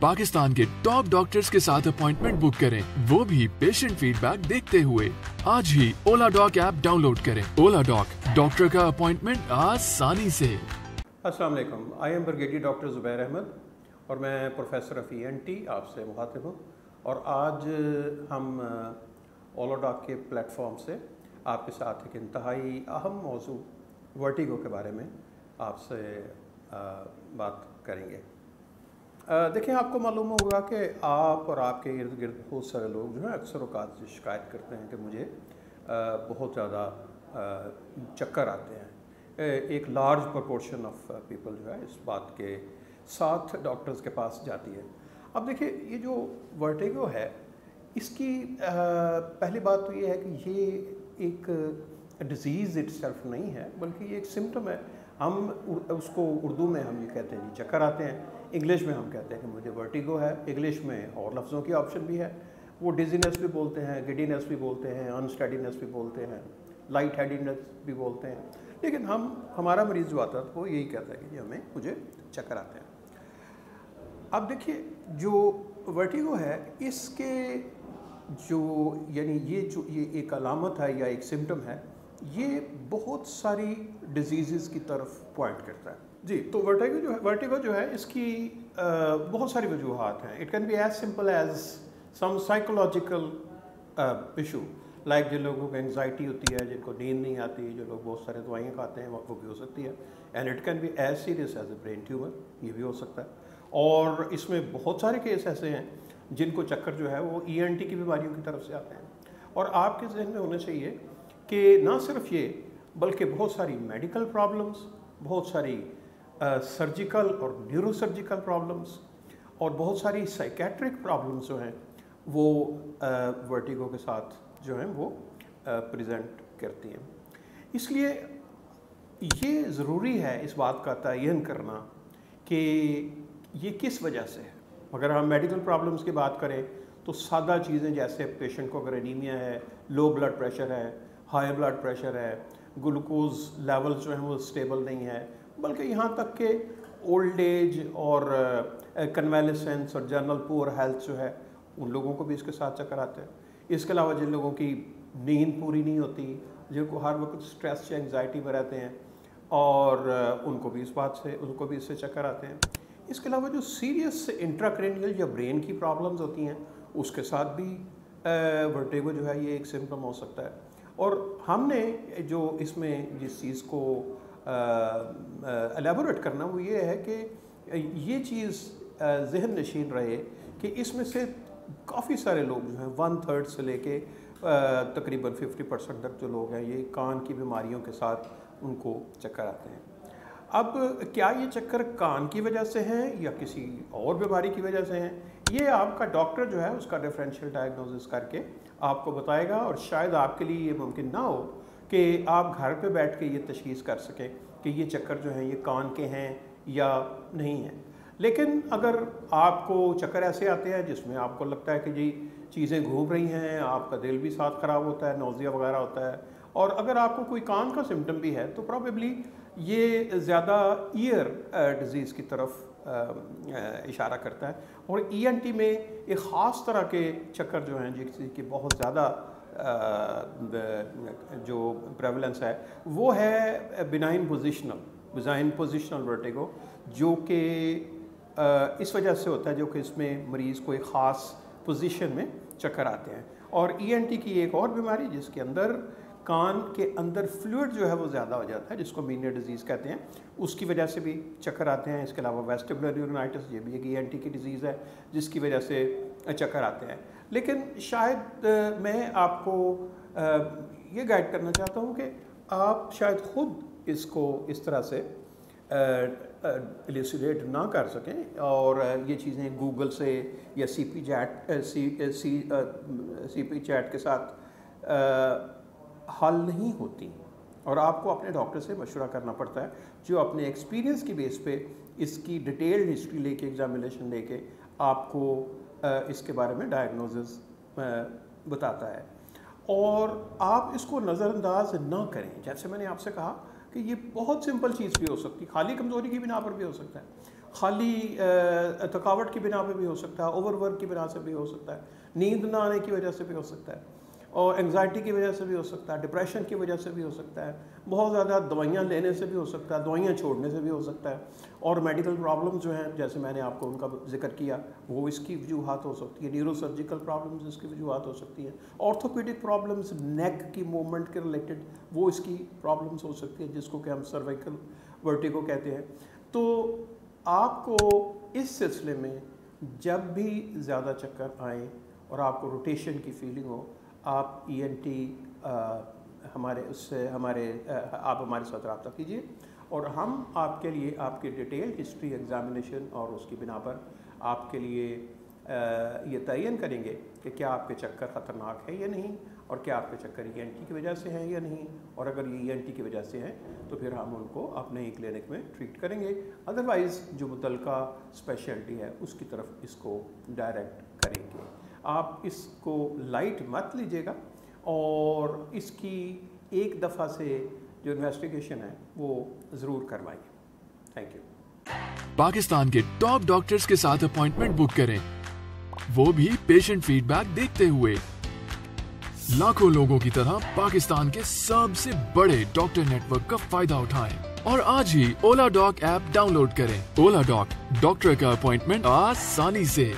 पाकिस्तान के top doctors के साथ अपॉइंटमेंट बुक करें, वो भी पेशेंट फीडबैक देखते हुए। आज ही ओला डॉक ऐप डाउनलोड करें। ओला डॉक, डॉक्टर का अपॉइंटमेंट आसानी से। अस्सलाम वालेकुम, I am brigadier doctor Zubair Ahmed और मैं प्रोफेसर ऑफ ENT आपसे मुखातिब हूँ। और आज हम ओला डॉक के प्लेटफॉर्म से आपके साथ एक इंतहाई अहम मौजू वर्टिगो के बारे में आपसे बात करेंगे। देखिए, आपको मालूम होगा कि आप और आपके इर्द गिर्द बहुत सारे लोग जो हैं अक्सर औकात से शिकायत करते हैं कि मुझे बहुत ज़्यादा चक्कर आते हैं। एक लार्ज प्रोपोर्शन ऑफ पीपल जो है इस बात के साथ डॉक्टर्स के पास जाती है। अब देखिए, ये जो वर्टिगो है इसकी पहली बात तो ये है कि ये एक डिज़ीज़ इटसेल्फ नहीं है, बल्कि ये एक सिम्टम है। हम उसको उर्दू में हम ये कहते हैं जी चक्कर आते हैं, इंग्लिश में हम कहते हैं कि मुझे वर्टिगो है। इंग्लिश में और लफ्ज़ों की ऑप्शन भी है, वो डिजीनेस भी बोलते हैं, गिडीनेस भी बोलते हैं, अनस्टेडीनेस भी बोलते हैं, लाइट हेडेडनेस भी बोलते हैं। लेकिन हमारा मरीज़ जो आता है वो यही कहता है कि मुझे चक्कर आते हैं। अब देखिए, जो वर्टिगो है इसके जो ये एक अलामत है या एक सिम्टम है, ये बहुत सारी डिजीज़ की तरफ पॉइंट करता है जी। तो वर्टिगो जो है इसकी बहुत सारी वजूहात हैं। It can be as simple as some psychological issue, like जिन लोगों को एंग्जाइटी होती है, जिनको नींद नहीं आती, जो लोग बहुत सारे दवाइयाँ खाते हैं, वो भी हो सकती है। And it can be as serious as a brain tumour, ये भी हो सकता है। और इसमें बहुत सारे केस ऐसे हैं जिनको चक्कर जो है वो ENT की बीमारियों की तरफ से आते हैं। और आपके जहन में होना चाहिए कि ना सिर्फ ये, बल्कि बहुत सारी मेडिकल प्रॉब्लम्स, बहुत सारी सर्जिकल और न्यूरोसर्जिकल प्रॉब्लम्स और बहुत सारी साइकेट्रिक प्रॉब्लम्स जो हैं वो वर्टिगो के साथ जो हैं वो प्रेजेंट करती हैं। इसलिए ये ज़रूरी है इस बात का तयन करना कि ये किस वजह से है। अगर हम मेडिकल प्रॉब्लम्स की बात करें तो सादा चीज़ें जैसे पेशेंट को अगर एनीमिया है, लो ब्लड प्रेशर है, हाई ब्लड प्रेशर है, ग्लूकोज लेवल जो है वो स्टेबल नहीं है, बल्कि यहाँ तक कि ओल्ड एज और कन्वेलेसेंस और जनरल पुअर हेल्थ जो है, उन लोगों को भी इसके साथ चक्कर आते हैं। इसके अलावा जिन लोगों की नींद पूरी नहीं होती, जिनको हर वक्त स्ट्रेस या एंग्जाइटी में रहते हैं, और उनको भी इससे चक्कर आते हैं। इसके अलावा जो सीरियस इंट्राक्रेनियल या ब्रेन की प्रॉब्लम्स होती हैं, उसके साथ भी वर्टिगो जो है ये एक सिम्टम हो सकता है। और हमने जो इसमें जिस चीज़ को एलेबोरेट करना वो ये है कि ये चीज़ जहन नशीन रहे कि इसमें से काफ़ी सारे लोग जो हैं 1/3 से लेके तकरीबन 50% तक जो लोग हैं, ये कान की बीमारियों के साथ उनको चक्कर आते हैं। अब क्या ये चक्कर कान की वजह से हैं या किसी और बीमारी की वजह से हैं, ये आपका डॉक्टर जो है उसका डिफरेंशियल डायग्नोसिस करके आपको बताएगा। और शायद आपके लिए ये मुमकिन ना हो कि आप घर पे बैठ के ये तशख़ीस कर सकें कि ये चक्कर जो हैं ये कान के हैं या नहीं हैं। लेकिन अगर आपको चक्कर ऐसे आते हैं जिसमें आपको लगता है कि जी चीज़ें घूम रही हैं, आपका दिल भी साथ ख़राब होता है, नौज़िया वगैरह होता है, और अगर आपको कोई कान का सिम्टम भी है, तो प्रॉबेबली ये ज़्यादा ईयर डिज़ीज़ की तरफ इशारा करता है। और ENT में एक ख़ास तरह के चक्कर जो हैं जिसकी बहुत ज़्यादा जो प्रेवलेंस है वो है बिनाइन पोजिशनल वर्टिगो, जो कि इस वजह से होता है जो कि इसमें मरीज़ को एक ख़ास पोजीशन में चक्कर आते हैं। और ENT की एक और बीमारी जिसके अंदर कान के अंदर फ्लूइड जो है वो ज़्यादा हो जाता है, जिसको मीनिया डिजीज़ कहते हैं, उसकी वजह से भी चक्कर आते हैं। इसके अलावा वेस्टिबुलर यूरिनाइटिस, ये भी एक ENT की डिज़ीज़ है जिसकी वजह से चक्कर आते हैं। लेकिन शायद मैं आपको ये गाइड करना चाहता हूँ कि आप शायद ख़ुद इसको इस तरह से इल्यूसिडेट ना कर सकें, और ये चीज़ें गूगल से या CP चैट के साथ हल नहीं होती, और आपको अपने डॉक्टर से मशवरा करना पड़ता है, जो अपने एक्सपीरियंस की बेस पे इसकी डिटेल्ड हिस्ट्री लेके, एग्जामिनेशन लेके आपको इसके बारे में डायग्नोसिस बताता है। और आप इसको नज़रअंदाज ना करें। जैसे मैंने आपसे कहा कि ये बहुत सिंपल चीज़ भी हो सकती है, खाली कमज़ोरी की बिना पर भी हो सकता है। खाली थकावट की बिना पे भी हो सकता है, ओवरवर्क की बिना से भी हो सकता है, नींद ना आने की वजह से भी हो सकता है, और एंग्जाइटी की वजह से भी हो सकता है, डिप्रेशन की वजह से भी हो सकता है, बहुत ज़्यादा दवाइयाँ लेने से भी हो सकता है, दवाइयाँ छोड़ने से भी हो सकता है, और मेडिकल प्रॉब्लम्स जो हैं जैसे मैंने आपको उनका जिक्र किया वो इसकी वजूहात हो सकती है, न्यूरोसर्जिकल प्रॉब्लम्स इसकी वजूहात हो सकती हैं, ऑर्थोपेडिक प्रॉब्लम्स नेक की मूवमेंट के रिलेटेड वो इसकी प्रॉब्लम्स हो सकती है जिसको कि हम सर्वाइकल वर्टिगो कहते हैं। तो आपको इस सिलसिले में जब भी ज़्यादा चक्कर आए और आपको रोटेशन की फीलिंग हो, आप ENT आप हमारे साथ रब्ता कीजिए और हम आपके लिए आपकी डिटेल हिस्ट्री एग्जामिनेशन और उसकी बिना पर आपके लिए ये तयन करेंगे कि क्या आपके चक्कर ख़तरनाक है या नहीं, और क्या आपके चक्कर ENT की वजह से हैं या नहीं, और अगर ये ENT की वजह से हैं तो फिर हम उनको अपने ही क्लिनिक में ट्रीट करेंगे, अदरवाइज़ जो मुतल्लिका स्पेशलिटी है उसकी तरफ इसको डायरेक्ट करेंगे। आप इसको लाइट मत लीजिएगा और इसकी एक दफ़ा से जो इन्वेस्टिगेशन है वो ज़रूर करवाइए। Thank you. पाकिस्तान के टॉप डॉक्टर्स के साथ अपॉइंटमेंट बुक करें, वो भी पेशेंट फीडबैक देखते हुए। लाखों लोगों की तरह पाकिस्तान के सबसे बड़े डॉक्टर नेटवर्क का फायदा उठाएं और आज ही ओला डॉक ऐप डाउनलोड करें। ओला डॉक, डॉक्टर का अपॉइंटमेंट आसानी से।